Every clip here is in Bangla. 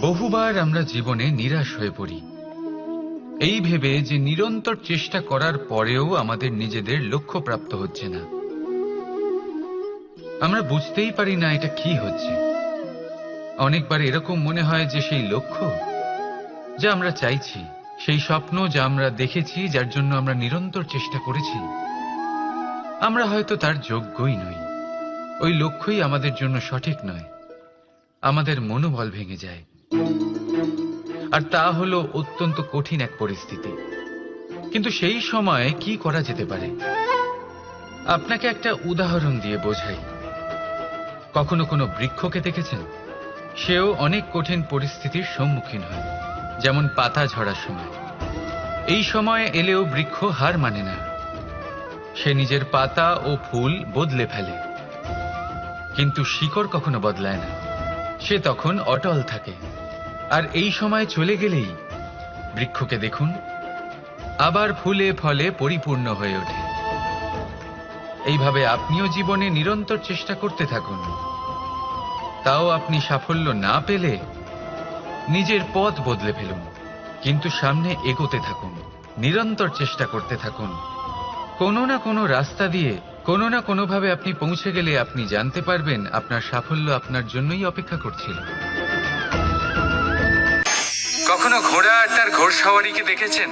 বহুবার আমরা জীবনে নিরাশ হয়ে পড়ি এই ভেবে যে নিরন্তর চেষ্টা করার পরেও আমাদের নিজেদের লক্ষ্য প্রাপ্ত হচ্ছে না। আমরা বুঝতেই পারি না এটা কি হচ্ছে। অনেকবার এরকম মনে হয় যে সেই লক্ষ্য যা আমরা চাইছি, সেই স্বপ্ন যা আমরা দেখেছি, যার জন্য আমরা নিরন্তর চেষ্টা করেছি, আমরা হয়তো তার যোগ্যই নই। ওই লক্ষ্যই আমাদের জন্য সঠিক নয়। আমাদের মনোবল ভেঙে যায়, আর তা হলো অত্যন্ত কঠিন এক পরিস্থিতি। কিন্তু সেই সময়ে কি করা যেতে পারে? আপনাকে একটা উদাহরণ দিয়ে বোঝাই। কখনো কোনো বৃক্ষকে দেখেছেন? সেও অনেক কঠিন পরিস্থিতির সম্মুখীন হয়, যেমন পাতা ঝরার সময়। এই সময় এলেও বৃক্ষ হার মানে না। সে নিজের পাতা ও ফুল বদলে ফেলে, কিন্তু শিকড় কখনো বদলায় না। সে তখন অটল থাকে। আর এই সময় চলে গেলেই বৃক্ষকে দেখুন, আবার ফুলে ফলে পরিপূর্ণ হয়ে ওঠে। এইভাবে আপনিও জীবনে নিরন্তর চেষ্টা করতে থাকুন। তাও আপনি সাফল্য না পেলে নিজের পথ বদলে ফেলুন, কিন্তু সামনে এগোতে থাকুন, নিরন্তর চেষ্টা করতে থাকুন। কোনো না কোনো রাস্তা দিয়ে, কোনো না কোনোভাবে আপনি পৌঁছে গেলে আপনি জানতে পারবেন আপনার সাফল্য আপনার জন্যই অপেক্ষা করছিল। কখনো ঘোড়া আর তার ঘোড়সওয়ারিকে দেখেছেন?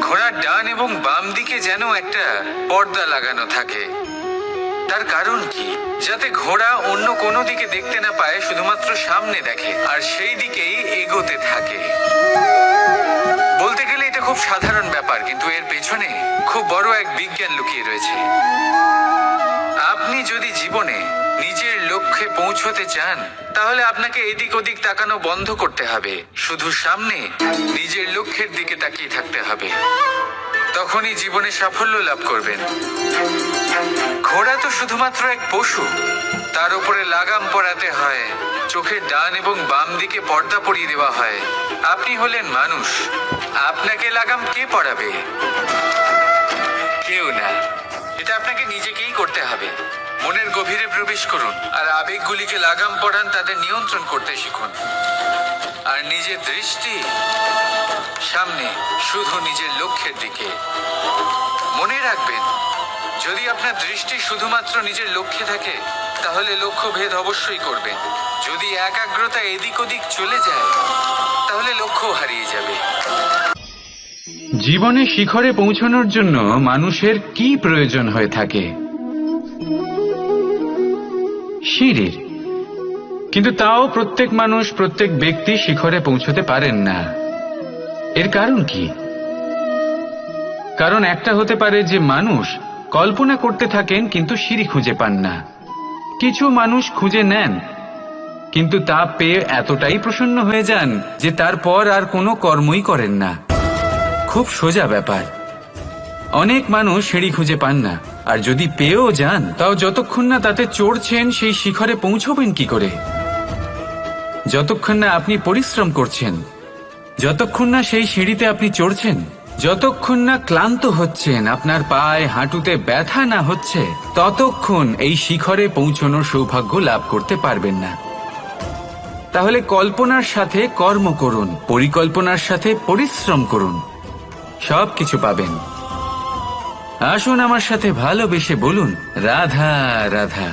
ঘোড়ার ডান এবং বাম দিকে যেন একটা পর্দা লাগানো থাকে। তার কারণ কি? যাতে ঘোড়া অন্য কোনো দিকে দেখতে না পায়, শুধুমাত্র সামনে দেখে আর সেই দিকেই এগোতে থাকে। বলতে গেলে এটা খুব সাধারণ ব্যাপার, কিন্তু এর পেছনে খুব বড় এক বিজ্ঞান লুকিয়ে রয়েছে। আপনি যদি জীবনে নিজের লক্ষ্যে পৌঁছতে চান, তাহলে আপনাকে এদিক ওদিক তাকানো বন্ধ করতে হবে। শুধু সামনে নিজের লক্ষ্যের দিকে তাকিয়ে থাকতে হবে। তখনই জীবনে সাফল্য লাভ করবেন। ঘোড়া তো শুধুমাত্র এক পশু, তার উপরে লাগাম পরাতে হয়, চোখের ডান এবং বাম দিকে পর্দা পরিয়ে দেওয়া হয়। আপনি হলেন মানুষ, আপনাকে লাগাম কে পরাবে? কেউ না। এটা আপনাকে নিজেকেই করতে হবে। মনের গভীরে প্রবেশ করুন আর আবেগগুলিকে লাগাম পরান, তাদের নিয়ন্ত্রণ করতে শিখুন। আর নিজের দৃষ্টি সামনে, শুধু নিজের লক্ষ্যের দিকে। মনে রাখবেন, যদি আপনার দৃষ্টি শুধুমাত্র নিজের লক্ষ্যে থাকে, তাহলে লক্ষ্য ভেদ অবশ্যই করবেন। যদি একাগ্রতা এদিক ওদিক চলে যায়, তাহলে লক্ষ্য হারিয়ে যাবে। জীবনে শিখরে পৌঁছানোর জন্য মানুষের কি প্রয়োজন হয়ে থাকে? সিঁড়ির। কিন্তু তাও প্রত্যেক মানুষ, প্রত্যেক ব্যক্তি শিখরে পৌঁছতে পারেন না। এর কারণ কি? কারণ একটা হতে পারে যে মানুষ কল্পনা করতে থাকেন কিন্তু সিঁড়ি খুঁজে পান না। কিছু মানুষ খুঁজে নেন, কিন্তু তা পেয়ে এতটাই প্রসন্ন হয়ে যান যে তারপর আর কোনো কর্মই করেন না। খুব সোজা ব্যাপার। অনেক মানুষ সিঁড়ি খুঁজে পান না, আর যদি পেয়েও যান, তাও যতক্ষণ না তাতে চড়ছেন, সেই শিখরে পৌঁছবেন কি করে? যতক্ষণ না আপনি পরিশ্রম করছেন, যতক্ষণ না সেই সিঁড়িতে আপনি চড়ছেন, যতক্ষণ না ক্লান্ত হচ্ছেন, আপনার পায়ে হাঁটুতে ব্যথা না হচ্ছে, ততক্ষণ এই শিখরে পৌঁছানোর সৌভাগ্য লাভ করতে পারবেন না। তাহলে কল্পনার সাথে কর্ম করুন, পরিকল্পনার সাথে পরিশ্রম করুন, সব কিছু পাবেন। আসুন আমার সাথে ভালোবেসে বলুন, রাধা রাধা।